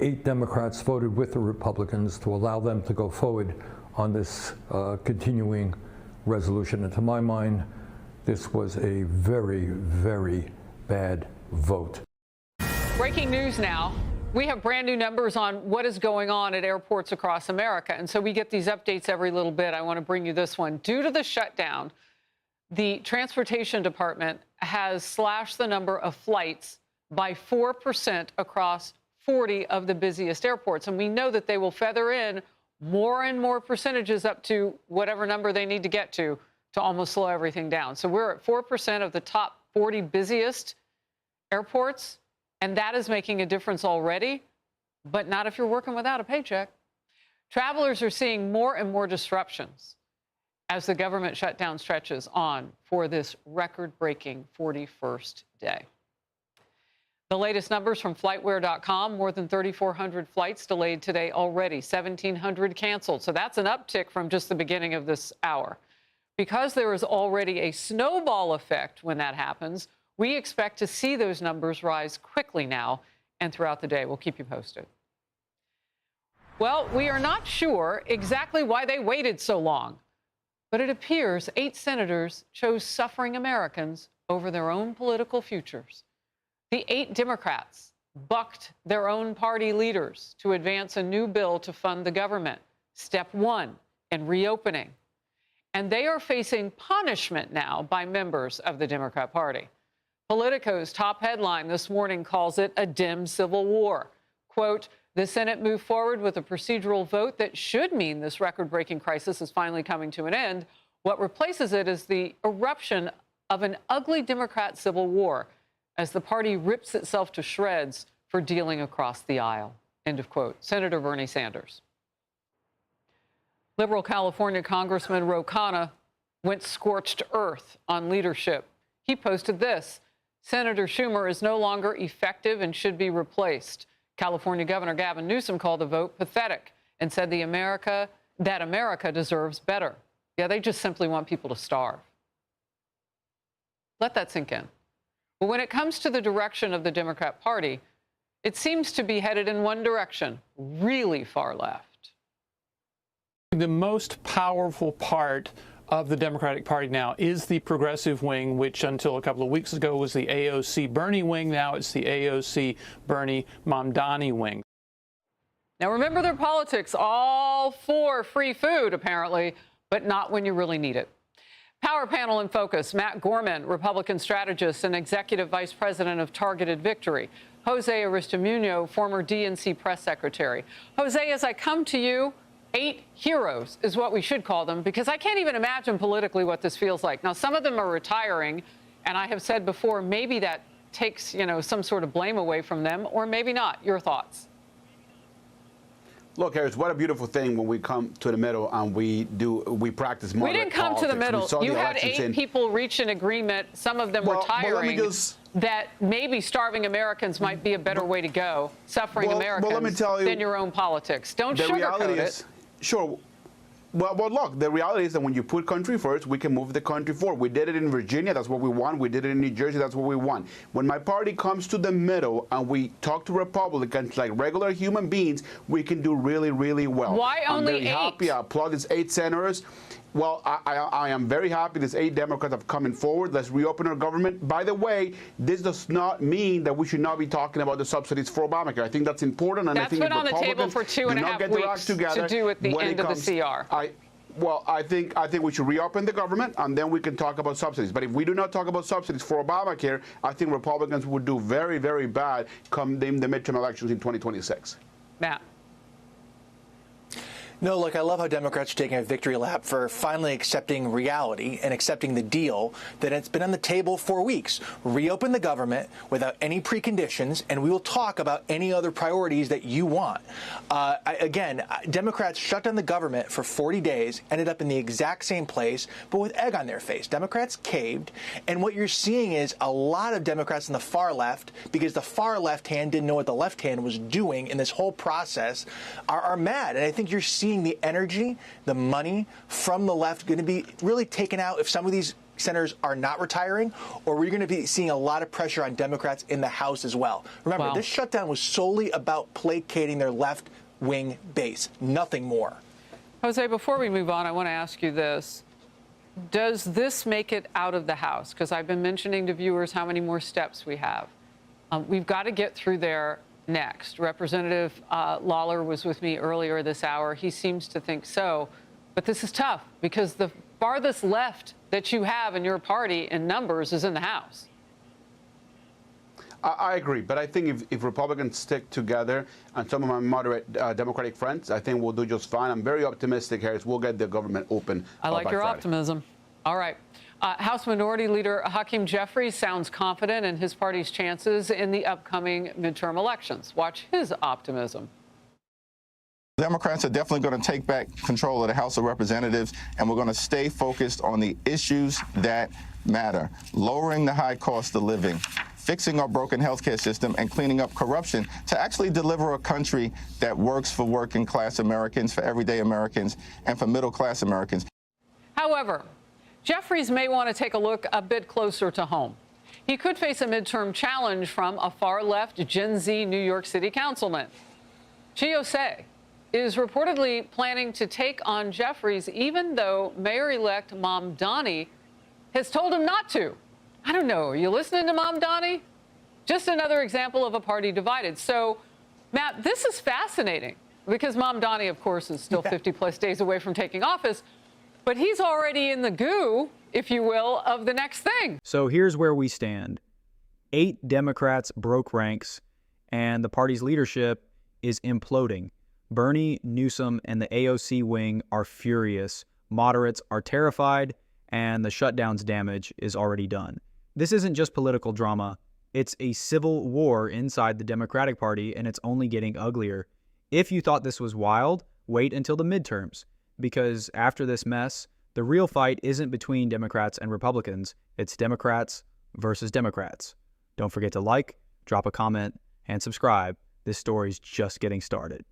8 Democrats voted with the Republicans to allow them to go forward on this continuing resolution. And to my mind, this was a very, very bad vote. Breaking news now. We have brand new numbers on what is going on at airports across America. And so we get these updates every little bit. I want to bring you this one. Due to the shutdown, the Transportation Department has slashed the number of flights by 4% across 40 of the busiest airports. And we know that they will feather in more and more percentages up to whatever number they need to get to almost slow everything down. So we're at 4% of the top 40 busiest airports. And that is making a difference already, but not if you're working without a paycheck. Travelers are seeing more and more disruptions as the government shutdown stretches on for this record-breaking 41st day. The latest numbers from FlightWare.com, more than 3,400 flights delayed today already, 1,700 canceled. So that's an uptick from just the beginning of this hour. Because there is already a snowball effect when that happens, we expect to see those numbers rise quickly now and throughout the day. We'll keep you posted. Well, we are not sure exactly why they waited so long, but it appears 8 senators chose suffering Americans over their own political futures. The 8 Democrats bucked their own party leaders to advance a new bill to fund the government, step 1 in reopening. And they are facing punishment now by members of the Democrat Party. Politico's top headline this morning calls it a dim civil war. Quote, the Senate moved forward with a procedural vote that should mean this record-breaking crisis is finally coming to an end. What replaces it is the eruption of an ugly Democrat civil war as the party rips itself to shreds for dealing across the aisle. End of quote. Senator Bernie Sanders. Liberal California Congressman Ro Khanna went scorched earth on leadership. He posted this. Senator Schumer is no longer effective and should be replaced. California Governor Gavin Newsom called the vote pathetic and said that America deserves better. Yeah, they just simply want people to starve. Let that sink in. But when it comes to the direction of the Democrat Party, it seems to be headed in one direction, really far left. The most powerful part of the Democratic Party now is the progressive wing, which until a couple of weeks ago was the AOC Bernie wing. Now it's the AOC Bernie Mamdani wing. Now remember their politics, all for free food apparently, but not when you really need it. Power Panel in focus, Matt Gorman, Republican strategist and executive vice president of Targeted Victory. Jose Aristimuño, former DNC press secretary. Jose, as I come to you, 8 heroes is what we should call them, because I can't even imagine politically what this feels like. Now, some of them are retiring, and I have said before, maybe that takes, some sort of blame away from them, or maybe not. Your thoughts? Look, Harris, what a beautiful thing when we come to the middle and we practice moderate We didn't come politics. to the middle. You had 8 people reach an agreement, some of them retiring, that maybe starving Americans might be a better way to go, suffering Americans, let me tell you, than your own politics. Don't sugarcoat it. Sure. Well, look, the reality is that when you put country first, we can move the country forward. We did it in Virginia. That's what we want. We did it in New Jersey. That's what we want. When my party comes to the middle and we talk to Republicans like regular human beings, we can do really, really well. Why only 8? I'm very happy. I applaud these 8 senators. Well, I am very happy these 8 Democrats have coming forward. Let's reopen our government. By the way, this does not mean that we should not be talking about the subsidies for Obamacare. I think that's important. And that's I think been on the table for 2.5 weeks to do with the end of the CR. I think we should reopen the government, and then we can talk about subsidies. But if we do not talk about subsidies for Obamacare, I think Republicans would do very, very bad come the midterm elections in 2026. Matt. No, look, I love how Democrats are taking a victory lap for finally accepting reality and accepting the deal that it's been on the table for weeks. Reopen the government without any preconditions, and we will talk about any other priorities that you want. Again, Democrats shut down the government for 40 days, ended up in the exact same place, but with egg on their face. Democrats caved, and what you're seeing is a lot of Democrats on the far left, because the far left hand didn't know what the left hand was doing in this whole process, are mad. And I think you're seeing the energy, the money from the left going to be really taken out if some of these senators are not retiring, or we're going to be seeing a lot of pressure on Democrats in the House as well. Remember, Wow. this shutdown was solely about placating their left-wing base, nothing more. Jose, before we move on, I want to ask you this. Does this make it out of the House? Because I've been mentioning to viewers how many more steps we have. We've got to get through there next. Representative Lawler was with me earlier this hour. He seems to think so. But this is tough because the farthest left that you have in your party in numbers is in the House. I agree, but I think if Republicans stick together and some of my moderate Democratic friends, I think we'll do just fine. I'm very optimistic, Harris. We'll get the government open. I like by your Friday. optimism. All right. House Minority Leader Hakeem Jeffries sounds confident in his party's chances in the upcoming midterm elections. Watch his optimism. Democrats are definitely going to take back control of the House of Representatives, and we're going to stay focused on the issues that matter: lowering the high cost of living, fixing our broken healthcare system, and cleaning up corruption to actually deliver a country that works for working class Americans, for everyday Americans, and for middle class Americans. However, Jeffries may want to take a look a bit closer to home. He could face a midterm challenge from a far-left Gen Z New York City councilman. Chiosei is reportedly planning to take on Jeffries, even though Mayor-elect Mom Donnie has told him not to. I don't know. Are you listening to Mom Donnie? Just another example of a party divided. So, Matt, this is fascinating because Mom Donnie, of course, is still 50-plus days away from taking office. But he's already in the goo, if you will, of the next thing. So here's where we stand. 8 Democrats broke ranks, and the party's leadership is imploding. Bernie, Newsom, and the AOC wing are furious. Moderates are terrified, and the shutdown's damage is already done. This isn't just political drama. It's a civil war inside the Democratic Party, and it's only getting uglier. If you thought this was wild, wait until the midterms. Because after this mess, the real fight isn't between Democrats and Republicans. It's Democrats versus Democrats. Don't forget to like, drop a comment, and subscribe. This story's just getting started.